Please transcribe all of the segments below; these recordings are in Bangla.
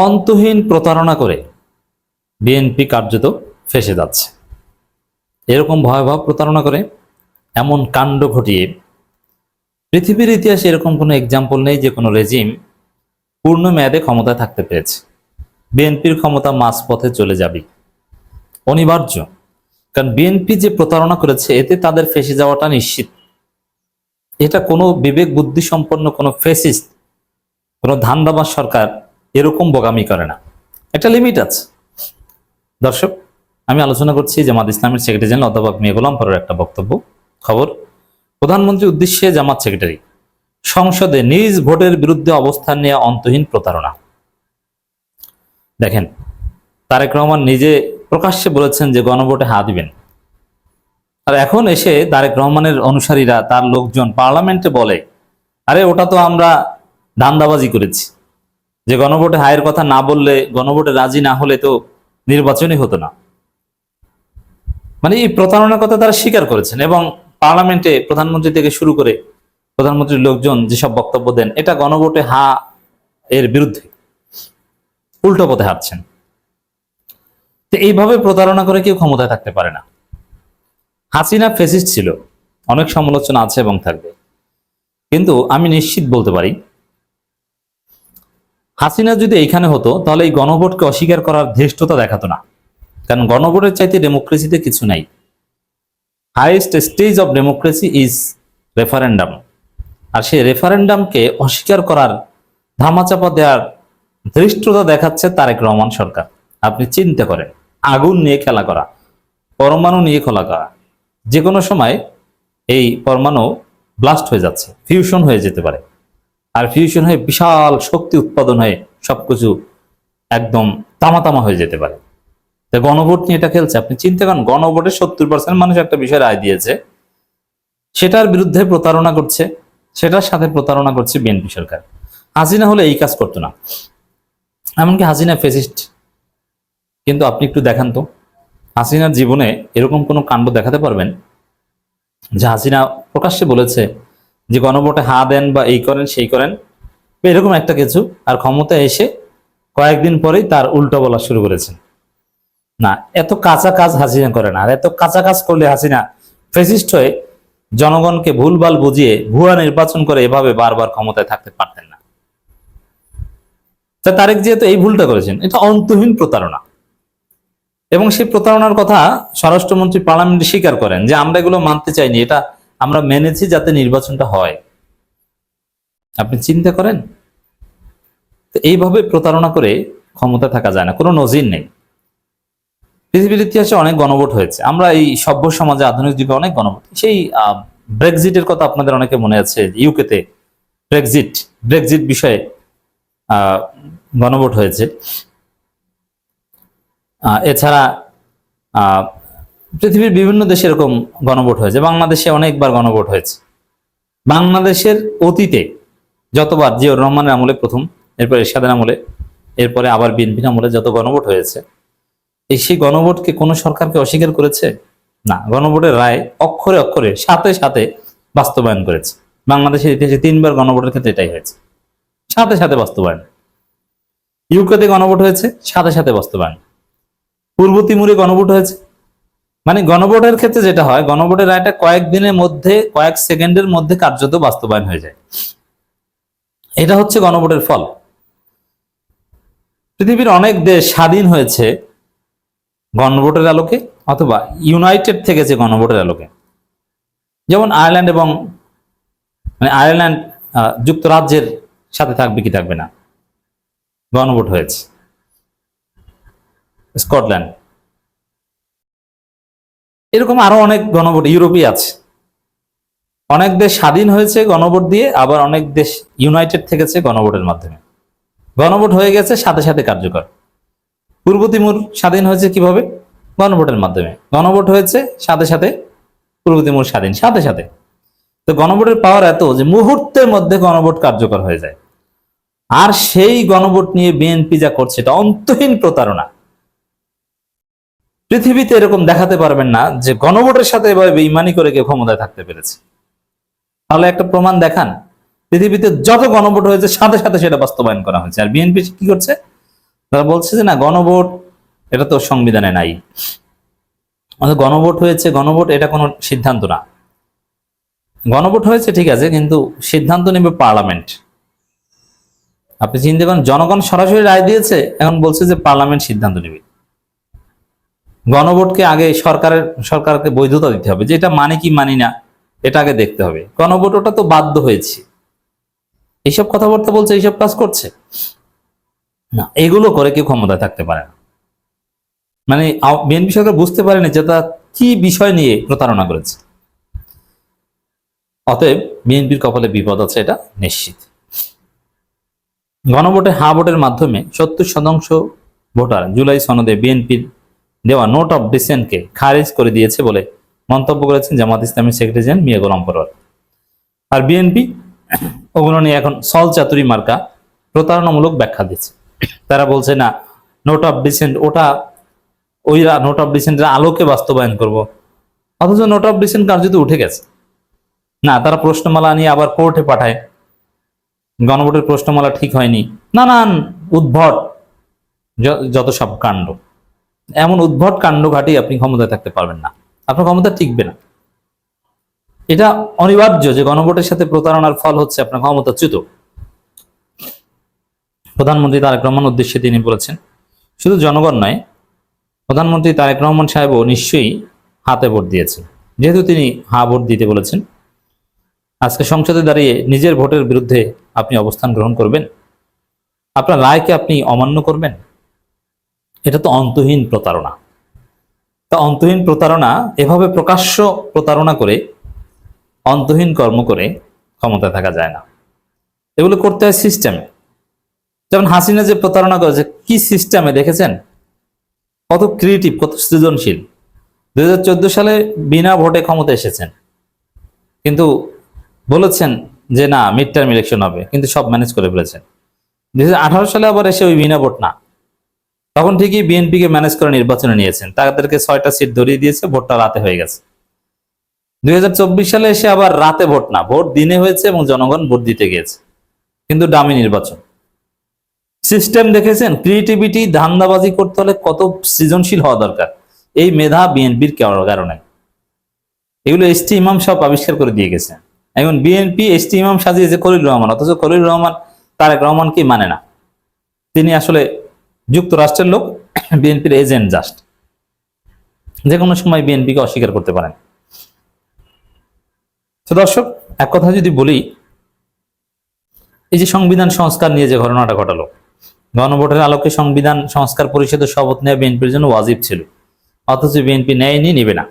অন্তহীন প্রতারণা করে বিএনপি কার্যত ফেঁসে যাচ্ছে। এরকম ভয়াবহ প্রতারণা করে এমন কাণ্ড ঘটিয়ে পৃথিবীর ইতিহাসে এরকম কোনো এক্সাম্পল নেই যে কোনো রেজিম পূর্ণ মেয়াদে ক্ষমতায় থাকতে পেরেছে। বিএনপির ক্ষমতা মাঝপথে চলে যাবে, অনিবার্য। কারণ বিএনপি যে প্রতারণা করেছে এতে তাদের ফেঁসে যাওয়াটা নিশ্চিত। এটা কোনো বিবেক বুদ্ধি সম্পন্ন কোনো ফেসিস্ট, কোনো ধান্দাবাজ সরকার এরকম বোকামি করে না। একটা লিমিট আছে। দর্শক, আমি আলোচনা করছি জামাত ইসলামের সেক্রেটারি জেনারেল অধ্যাপক মিয়া গোলাম পরের একটা বক্তব্য। খবর, প্রধানমন্ত্রীর উদ্দেশ্যে জামাত সেক্রেটারি, সংসদে নিজ ভোটের বিরুদ্ধে অবস্থান নেওয়া অন্তহীন প্রতারণা। দেখেন, তারেক রহমান নিজে প্রকাশ্যে বলেছেন যে গণভোটে হা দিবেন, আর এখন এসে তারেক রহমানের অনুসারীরা, তার লোকজন পার্লামেন্টে বলে, আরে ওটা তো আমরা ধান্দাবাজি করেছি, যে গণভোটে হায়ের কথা না বললে, গণভোটে রাজি না হলে তো নির্বাচনই হতো না। মানে এই প্রতারণার কথা তারা স্বীকার করেছেন এবং পার্লামেন্টে প্রধানমন্ত্রী থেকে শুরু করে প্রধানমন্ত্রীর লোকজন যেসব বক্তব্য দেন, এটা গণভোটে হা এর বিরুদ্ধে, উল্টো পথে হাঁটছেন। তো এইভাবে প্রতারণা করে কেউ ক্ষমতায় থাকতে পারে না। হাসিনা ফেসিস্ট ছিল, অনেক সমালোচনা আছে এবং থাকবে, কিন্তু আমি নিশ্চিত বলতে পারি হাসিনা যদি এইখানে হতো তাহলে এই গণভোটকে অস্বীকার করার ধৃষ্টতা দেখাতো না। কারণ গণভোটের চাইতে ডেমোক্রেসিতে কিছু নাই। Highest stage of democracy is referendum. আর সেই রেফারেন্ডামকে অস্বীকার করার, ধামাচাপা দেওয়ার ধৃষ্টতা দেখাচ্ছে তারেক রহমান সরকার। আপনি চিন্তা করেন, আগুন নিয়ে খেলা করা, পরমাণু নিয়ে খেলা করা, যে কোনো সময় এই পরমাণু ব্লাস্ট হয়ে যাচ্ছে, ফিউশন হয়ে যেতে পারে, আর ফিউশন হয়ে বিশাল শক্তি উৎপাদন হয়ে সবকিছু একদম তামাতামা হয়ে যেতে পারে। তো গণভোট নিয়ে এটা খেলছে। আপনি চিন্তা করেন, গণভোটে 70% মানুষ একটা বিষয় রায় দিয়েছে, সেটার বিরুদ্ধে প্রতারণা করছে, সেটার সাথে প্রতারণা করছে বিএনপি সরকার। হাসিনা হলে এই কাজ করতো না, এমনকি হাসিনা ফেসিস্ট। কিন্তু আপনি একটু দেখান তো, হাসিনার জীবনে এরকম কোনো কাণ্ড দেখাতে পারবেন যে হাসিনা প্রকাশ্যে বলেছে যে গণভোটে হা দেন বা এই করেন সেই করেন, এরকম একটা কিছু, আর ক্ষমতায় এসে কয়েকদিন পরেই তার উল্টো বলা শুরু করেছেন? না, এত কাঁচা কাজ হাসিনা করে না। আর এত কাঁচা কাজ করলে হাসিনা ফেসিস্ট হয়ে জনগণকে ভুলভাল বুঝিয়ে ভুয়া নির্বাচন করে এভাবে বারবার ক্ষমতায় থাকতে পারতেন না। তা তারেক যেহেতু এই ভুলটা করেছেন, এটা অন্তহীন প্রতারণা। এবং সেই প্রতারণার কথা স্বরাষ্ট্রমন্ত্রী পার্লামেন্টে স্বীকার করেন যে আমরা এগুলো মানতে চাইনি, এটা আমরা মেনেছি যাতে নির্বাচনটা হয়। আপনি চিন্তা করেন, তো এইভাবে প্রতারণা করে ক্ষমতা থাকা যায় না, কোনো নজির নেই। পৃথিবীর ইতিহাসে অনেক গণভোট হয়েছে, আমরা এই সভ্য সমাজে আধুনিক যুগে অনেক গণভোট, সেই ব্রেক্সিটের কথা আপনাদের অনেকে মনে আছে, ইউকেতে ব্রেক্সিট বিষয়ে গণভোট হয়েছে। এছাড়া পৃথিবীর বিভিন্ন দেশে এরকম গণভোট হয়েছে, বাংলাদেশে অনেকবার গণভোট হয়েছে। বাংলাদেশের অতীতে যতবার, জিয়াউর রহমানের আমলে প্রথম, এরপর এরশাদের আমলে, এরপরে আবার বিএনপির আমলে যত গণভোট হয়েছে, সেই গণভোটকে কোনো সরকারকে অস্বীকার করেছে না। গণভোটের রায় অক্ষরে অক্ষরে সাথে সাথে বাস্তবায়ন করেছে। বাংলাদেশের ইতিহাসে 3বার গণভোটের ক্ষেত্রে এটাই হয়েছে, সাথে সাথে বাস্তবায়ন। ইউকেতে গণভোট হয়েছে, সাথে সাথে বাস্তবায়ন। পূর্ব তিমুরে গণভোট হয়েছে। মানে গণভোটের ক্ষেত্রে যেটা হয়, গণভোটের রায়টা কয়েকদিনের মধ্যে, কয়েক সেকেন্ডের মধ্যে কার্যত বাস্তবায়ন হয়ে যায়। এটা হচ্ছে গণভোটের ফল। পৃথিবীর অনেক দেশ স্বাধীন হয়েছে গণভোটের আলোকে, অথবা ইউনাইটেড থেকেছে গণভোটের আলোকে। যেমন আয়ারল্যান্ড, এবং মানে আয়ারল্যান্ড যুক্তরাজ্যের সাথে থাকবে কি থাকবে না, গণভোট হয়েছে। স্কটল্যান্ড, এরকম আরো অনেক গণভোট ইউরোপে আছে। অনেক দেশ স্বাধীন হয়েছে গণভোট দিয়ে, আবার অনেক দেশ ইউনাইটেড থেকেছে গণভোটের মাধ্যমে। গণভোট হয়ে গেছে, সাথে সাথে কার্যকর। পূর্ব তিমুর স্বাধীন হয়েছে কিভাবে? গণভোটের মাধ্যমে। গণভোট হয়েছে, সাথে সাথে পূর্ব তিমুর স্বাধীন, সাথে সাথে। তো গণভোটের পাওয়ার এত যে মুহূর্তের মধ্যে গণভোট কার্যকর হয়ে যায়। আর সেই গণভোট নিয়ে বিএনপি যা করছে, এটা অন্তহীন প্রতারণা। পৃথিবীতে এরকম দেখাতে পারবেন না যে গণভোটের সাথে এভাবে বেইমানি করে কেউ ক্ষমতায় থাকতে পেরেছে। তাহলে একটা প্রমাণ দেখান, পৃথিবীতে যত গণভোট হয়েছে সাথে সাথে সেটা বাস্তবায়ন করা হয়েছে। আর বিএনপি কি করছে? তারা বলছে যে না গণভোট এটা তো সংবিধানে নাই, আমাদের গণভোট হয়েছে, গণভোট এটা কোনো সিদ্ধান্ত না। গণভোট হয়েছে ঠিক আছে, কিন্তু সিদ্ধান্ত নেবে পার্লামেন্ট। আপনি চিন্তা করেন, জনগণ সরাসরি রায় দিয়েছে, এখন বলছে যে পার্লামেন্ট সিদ্ধান্ত নেবে। গণভোটকে আগে সরকারকে বৈধতা দিতে হবে, যে এটা মানে কি মানি না এটা আগে দেখতে হবে। গণভোট ওটা তো বাধ্য হয়েছে, এইসব কথাবার্তা বলছে, এইসব কাজ করছে না, এগুলো করে কেউ ক্ষমতায় থাকতে পারে না। মানে বিএনপি সরকার বুঝতে পারেনি যে তা কি বিষয় নিয়ে প্রতারণা করেছে। অতএব বিএনপির কপালে বিপদ আছে, এটা নিশ্চিত। গণভোটে হা ভোটের মাধ্যমে 70% ভোটার জুলাই সনদে বিএনপির দেওয়া নোট অফ ডিসেন্টকে খারিজ করে দিয়েছে বলে মন্তব্য করেছেন জামাত ইসলামের সেক্রেটারি জেনারেল মিয়া গোলাম পরোয়ার। আর বিএনপি ওগুলো নিয়ে এখন সল চাতুরি মার্কা প্রতারণামূলক ব্যাখ্যা দিচ্ছে। তারা বলছে না নোট অফ ডিসেন্ট ওটা ওই নোট অফ ডিসেন্টের আলোকে বাস্তবায়ন করব, অথচ নোট অফ ডিসেন্ট কার্যত উঠে গেছে। না, তারা প্রশ্নমালা নিয়ে আবার কোর্টে পাঠায়, গণভোটের প্রশ্নমালা ঠিক হয়নি, নানান উদ্ভট যত সব কাণ্ড। এমন উদ্ভট কাণ্ড ঘাটিয়ে আপনি ক্ষমতায় থাকতে পারবেন না, আপনার ক্ষমতা টিকবে না। এটা অনিবার্য যে গণভোটের সাথে প্রতারণার ফল হচ্ছে আপনার ক্ষমতাচ্যুত। প্রধানমন্ত্রী তারেক রহমান উদ্দেশ্যে তিনি বলেছেন, শুধু জনগণ নয়, প্রধানমন্ত্রী তারেক রহমান সাহেবও নিশ্চয়ই হাতে ভোট দিয়েছেন। যেহেতু তিনি হা ভোট দিতে বলেছেন, আজকে সংসদে দাঁড়িয়ে নিজের ভোটের বিরুদ্ধে আপনি অবস্থান গ্রহণ করবেন, আপনার রায়কে আপনি অমান্য করবেন, এটা তো অন্তহীন প্রতারণা। তা অন্তহীন প্রতারণা, এভাবে প্রকাশ্য প্রতারণা করে, অন্তহীন কর্ম করে ক্ষমতায় থাকা যায় না। এগুলো করতে হয় সিস্টেমে। যেমন হাসিনা যে প্রতারণা করেছে, কি সিস্টেমে দেখেছেন, কত ক্রিয়েটিভ, কত সৃজনশীল। 2014 সালে বিনা ভোটে ক্ষমতা এসেছেন, কিন্তু বলেছেন যে না মিড টার্ম ইলেকশন হবে, কিন্তু সব ম্যানেজ করে ফেলেছেন। 2018 সালে আবার এসে ওই বিনা ভোট না, তখন ঠিকই বিএনপিকে ম্যানেজ করে নির্বাচনে নিয়েছেন, তাদেরকে 6টা সিট ধরিয়ে দিয়েছে, ভোটটা রাতে হয়ে গেছে। 2024 সালে এসে আবার রাতে ভোট না, ভোট দিনে হয়েছে এবং জনগণ ভোট দিতে গিয়েছে, কিন্তু দামি নির্বাচন। সিস্টেম দেখেছেন, ক্রিয়েটিভিটি, ধান্দাবাজি করতে হলে কত সৃজনশীল হওয়া দরকার, এই মেধা বিএনপির কারণে। এগুলো এসটি ইমাম সব আবিষ্কার করে দিয়ে গেছে। এখন বিএনপি এসটি ইমাম সাজিয়েছে খলিল রহমান, অথচ খলিল রহমান তারেক রহমানকে মানে না, তিনি আসলে যুক্তরাষ্ট্রের লোক, বিএনপির এজেন্ট জাস্ট। যে কোনো সময় বিএনপিকে অস্বীকার করতে পারেন। তো দর্শক, এক কথা যদি বলি, এই যে সংবিধান সংস্কার নিয়ে যে ঘটনাটা ঘটালো, গণভোটের আলোকে সংবিধান সংস্কার পরিষদের শপথ নেওয়া বিএনপির জন্য ওয়াজিব ছিল, অথচ বিএনপি নেয়নি, নিবে না।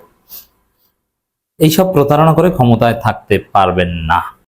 এইসব প্রতারণা করে ক্ষমতায় থাকতে পারবেন না।